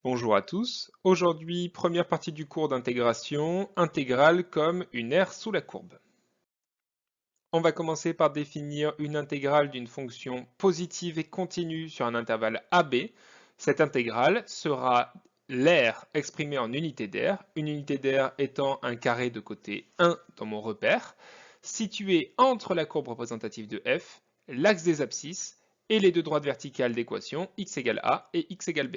Bonjour à tous. Aujourd'hui, première partie du cours d'intégration, intégrale comme une aire sous la courbe. On va commencer par définir une intégrale d'une fonction positive et continue sur un intervalle AB. Cette intégrale sera l'aire exprimée en unité d'aire, une unité d'aire étant un carré de côté 1 dans mon repère, situé entre la courbe représentative de f, l'axe des abscisses et les deux droites verticales d'équation x égale a et x égale b.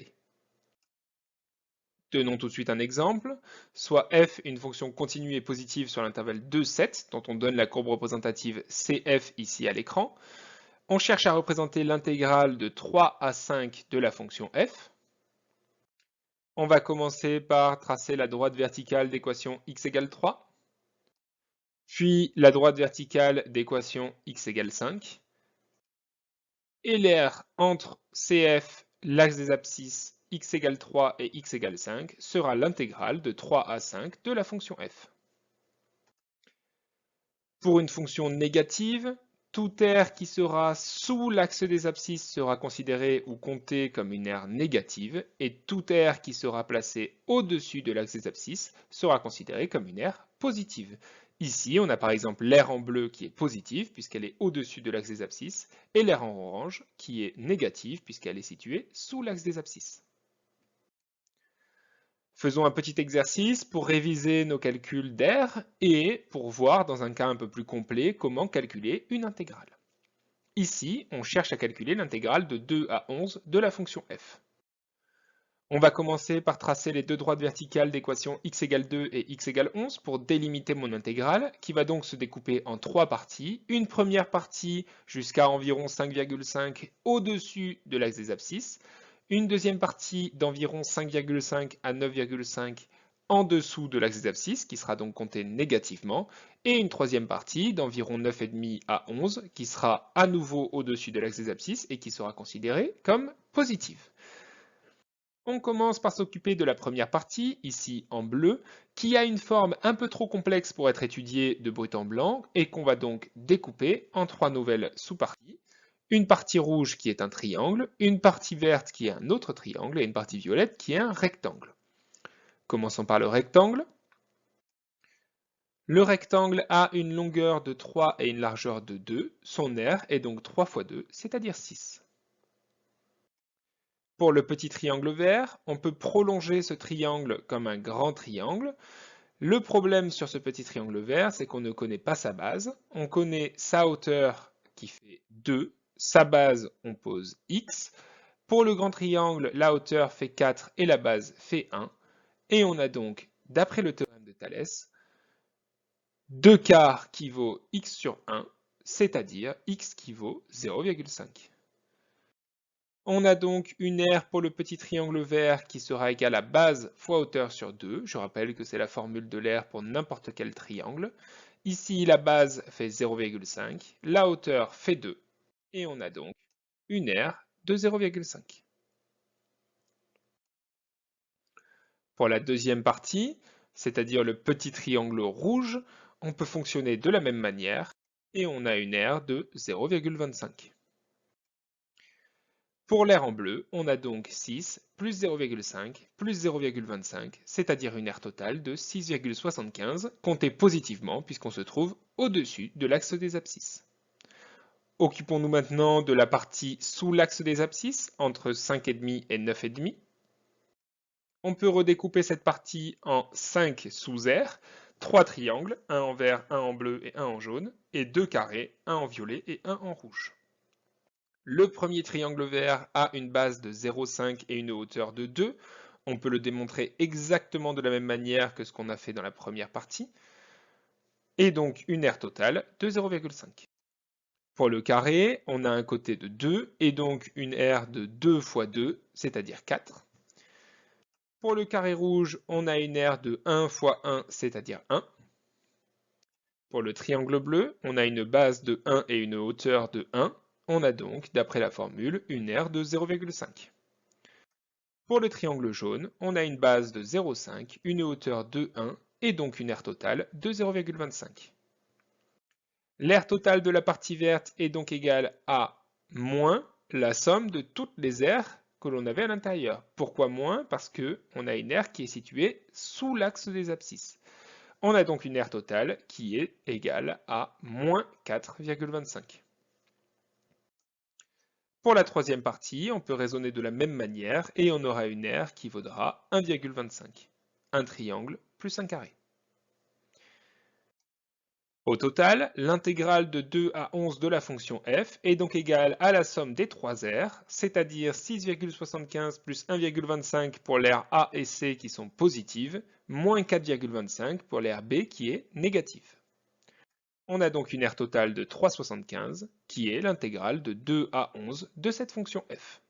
Tenons tout de suite un exemple, soit f une fonction continue et positive sur l'intervalle 2, 7, dont on donne la courbe représentative cf ici à l'écran. On cherche à représenter l'intégrale de 3 à 5 de la fonction f. On va commencer par tracer la droite verticale d'équation x égale 3, puis la droite verticale d'équation x égale 5, et l'aire entre cf, l'axe des abscisses, x égale 3 et x égale 5 sera l'intégrale de 3 à 5 de la fonction f. Pour une fonction négative, toute aire qui sera sous l'axe des abscisses sera considérée ou comptée comme une aire négative, et toute aire qui sera placée au-dessus de l'axe des abscisses sera considérée comme une aire positive. Ici, on a par exemple l'aire en bleu qui est positive puisqu'elle est au-dessus de l'axe des abscisses, et l'aire en orange qui est négative puisqu'elle est située sous l'axe des abscisses. Faisons un petit exercice pour réviser nos calculs d'air et pour voir dans un cas un peu plus complet comment calculer une intégrale. Ici, on cherche à calculer l'intégrale de 2 à 11 de la fonction f. On va commencer par tracer les deux droites verticales d'équation x égale 2 et x égale 11 pour délimiter mon intégrale, qui va donc se découper en trois parties. Une première partie jusqu'à environ 5,5 au-dessus de l'axe des abscisses, une deuxième partie d'environ 5,5 à 9,5 en dessous de l'axe des abscisses, qui sera donc comptée négativement, et une troisième partie d'environ 9,5 à 11, qui sera à nouveau au-dessus de l'axe des abscisses et qui sera considérée comme positive. On commence par s'occuper de la première partie, ici en bleu, qui a une forme un peu trop complexe pour être étudiée de brut en blanc et qu'on va donc découper en trois nouvelles sous-parties. Une partie rouge qui est un triangle, une partie verte qui est un autre triangle et une partie violette qui est un rectangle. Commençons par le rectangle. Le rectangle a une longueur de 3 et une largeur de 2. Son aire est donc 3 fois 2, c'est-à-dire 6. Pour le petit triangle vert, on peut prolonger ce triangle comme un grand triangle. Le problème sur ce petit triangle vert, c'est qu'on ne connaît pas sa base. On connaît sa hauteur qui fait 2, sa base, on pose x. Pour le grand triangle, la hauteur fait 4 et la base fait 1. Et on a donc, d'après le théorème de Thalès, 2 quarts qui vaut x sur 1, c'est-à-dire x qui vaut 0,5. On a donc une aire pour le petit triangle vert qui sera égale à base fois hauteur sur 2. Je rappelle que c'est la formule de l'aire pour n'importe quel triangle. Ici, la base fait 0,5, la hauteur fait 2, et on a donc une aire de 0,5. Pour la deuxième partie, c'est-à-dire le petit triangle rouge, on peut fonctionner de la même manière, et on a une aire de 0,25. Pour l'aire en bleu, on a donc 6 plus 0,5 plus 0,25, c'est-à-dire une aire totale de 6,75, comptée positivement puisqu'on se trouve au-dessus de l'axe des abscisses. Occupons-nous maintenant de la partie sous l'axe des abscisses, entre 5,5 et 9,5. On peut redécouper cette partie en 5 sous-aires, 3 triangles, un en vert, un en bleu et un en jaune, et 2 carrés, un en violet et un en rouge. Le premier triangle vert a une base de 0,5 et une hauteur de 2. On peut le démontrer exactement de la même manière que ce qu'on a fait dans la première partie. Et donc une aire totale de 0,5. Pour le carré, on a un côté de 2 et donc une aire de 2 fois 2, c'est-à-dire 4. Pour le carré rouge, on a une aire de 1 fois 1, c'est-à-dire 1. Pour le triangle bleu, on a une base de 1 et une hauteur de 1. On a donc, d'après la formule, une aire de 0,5. Pour le triangle jaune, on a une base de 0,5, une hauteur de 1 et donc une aire totale de 0,25. L'aire totale de la partie verte est donc égale à moins la somme de toutes les aires que l'on avait à l'intérieur. Pourquoi moins? Parce qu'on a une aire qui est située sous l'axe des abscisses. On a donc une aire totale qui est égale à moins 4,25. Pour la troisième partie, on peut raisonner de la même manière et on aura une aire qui vaudra 1,25. Un triangle plus un carré. Au total, l'intégrale de 2 à 11 de la fonction f est donc égale à la somme des trois aires, c'est-à-dire 6,75 plus 1,25 pour l'aire A et C qui sont positives, moins 4,25 pour l'aire B qui est négative. On a donc une aire totale de 3,75 qui est l'intégrale de 2 à 11 de cette fonction f.